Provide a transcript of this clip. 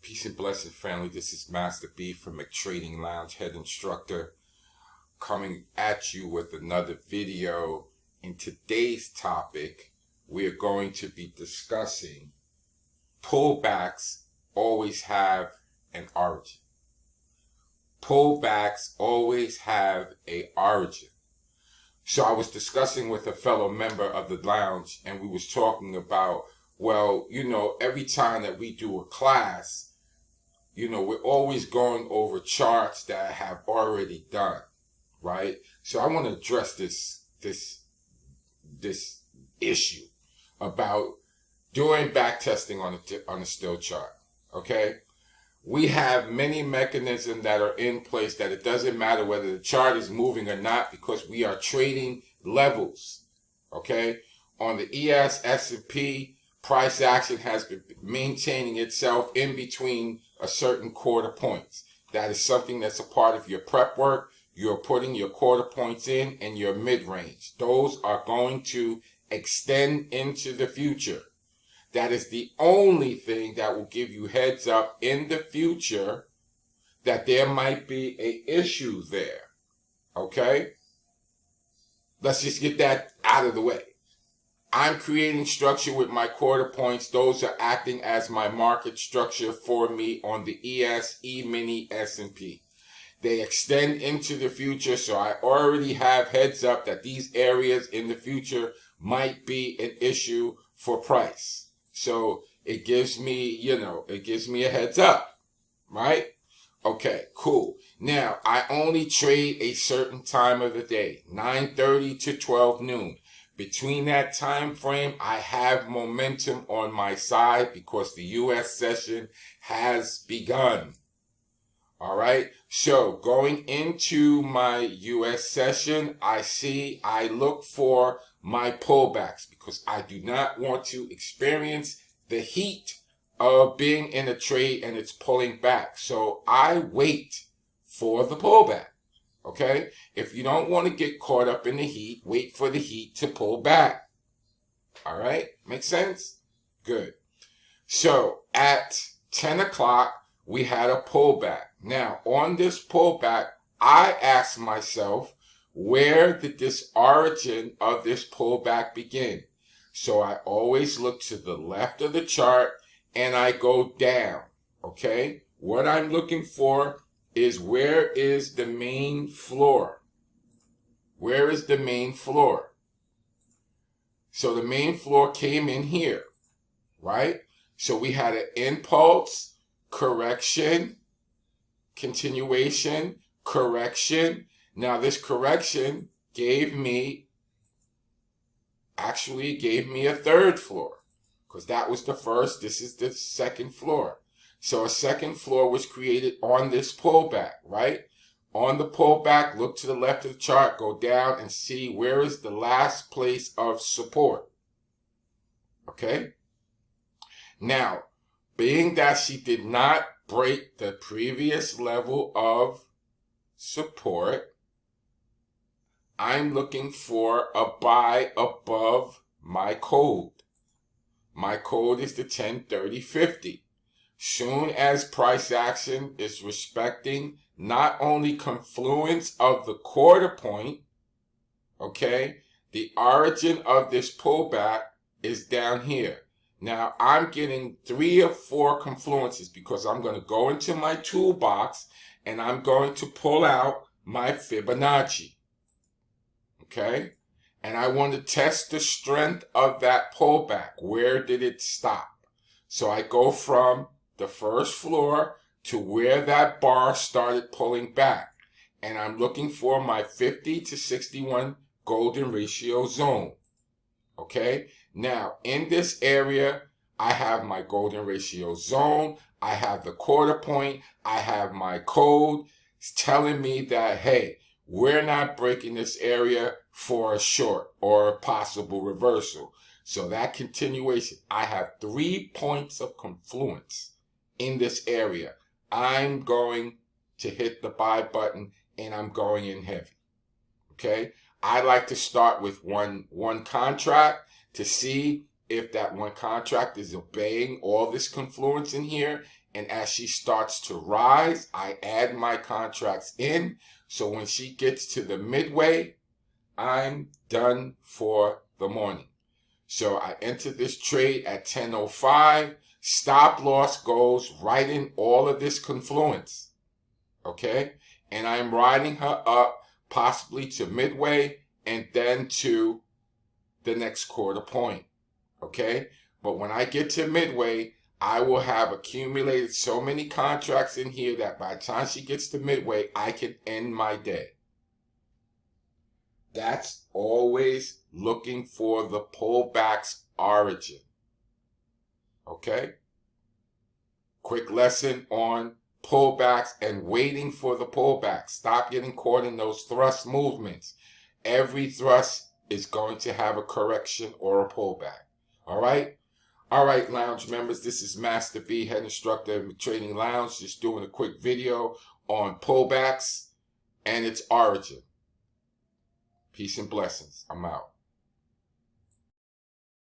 Peace and blessing, family. This is Master B from McTrading Lounge, head instructor, coming at you with another video. In today's topic, we are going to be discussing pullbacks always have an origin. Pullbacks always have an origin. So I was discussing with a fellow member of the lounge, and we was talking about, well, every time that we do a class, we're always going over charts that I have already done, right? So I want to address this issue about doing back testing on a still chart, okay? We have many mechanisms that are in place that it doesn't matter whether the chart is moving or not, because we are trading levels, okay? On the ES, S&P, price action has been maintaining itself in between a certain quarter points. That is something that's a part of your prep work. You're putting your quarter points in and your mid-range. Those are going to extend into the future. That is the only thing that will give you heads up in the future that there might be an issue there. Okay? Let's just get that out of the way. I'm creating structure with my quarter points. Those are acting as my market structure for me on the ES, E-mini, S&P. They extend into the future, so I already have heads up that these areas in the future might be an issue for price. So it gives me, a heads up, right? Okay, cool. Now, I only trade a certain time of the day, 9:30 to 12 noon. Between that time frame, I have momentum on my side because the U.S. session has begun. All right. So going into my U.S. session, I look for my pullbacks because I do not want to experience the heat of being in a trade and it's pulling back. So I wait for the pullback. Okay? If you don't want to get caught up in the heat, wait for the heat to pull back. All right? Make sense? Good. So at 10 o'clock, we had a pullback. Now, on this pullback, I asked myself, where did this origin of this pullback begin? So I always look to the left of the chart and I go down. Okay? What I'm looking for is, where is the main floor? Where is the main floor? So the main floor came in here, right? So we had an impulse, correction, continuation, correction. Now this correction gave me a third floor, because that was the first, this is the second floor. So a second floor was created on this pullback, right? On the pullback, look to the left of the chart, go down and see where is the last place of support. Okay? Now, being that she did not break the previous level of support, I'm looking for a buy above my code. My code is the 10-30-50. Soon as price action is respecting not only confluence of the quarter point, okay, the origin of this pullback is down here. Now, I'm getting 3 or 4 confluences because I'm going to go into my toolbox and I'm going to pull out my Fibonacci, okay? And I want to test the strength of that pullback. Where did it stop? So I go from the first floor to where that bar started pulling back. And I'm looking for my 50 to 61 golden ratio zone. Okay? Now, in this area, I have my golden ratio zone. I have the quarter point. I have my code. It's telling me that, hey, we're not breaking this area for a short or a possible reversal. So that continuation, I have 3 points of confluence in this area. I'm going to hit the buy button and I'm going in heavy. Okay? I like to start with one contract to see if that one contract is obeying all this confluence in here And as she starts to rise, I add my contracts in. So when she gets to the midway, I'm done for the morning. So I enter this trade at 10:05. Stop loss goes right in all of this confluence. Okay? And I'm riding her up possibly to midway and then to the next quarter point. Okay? But when I get to midway, I will have accumulated so many contracts in here that by the time she gets to midway, I can end my day. That's always looking for the pullback's origin. Okay? Quick lesson on pullbacks and waiting for the pullback. Stop getting caught in those thrust movements. Every thrust is going to have a correction or a pullback. All right? All right, lounge members, this is Master B, head instructor of Trading Lounge, just doing a quick video on pullbacks and its origin. Peace and blessings. I'm out.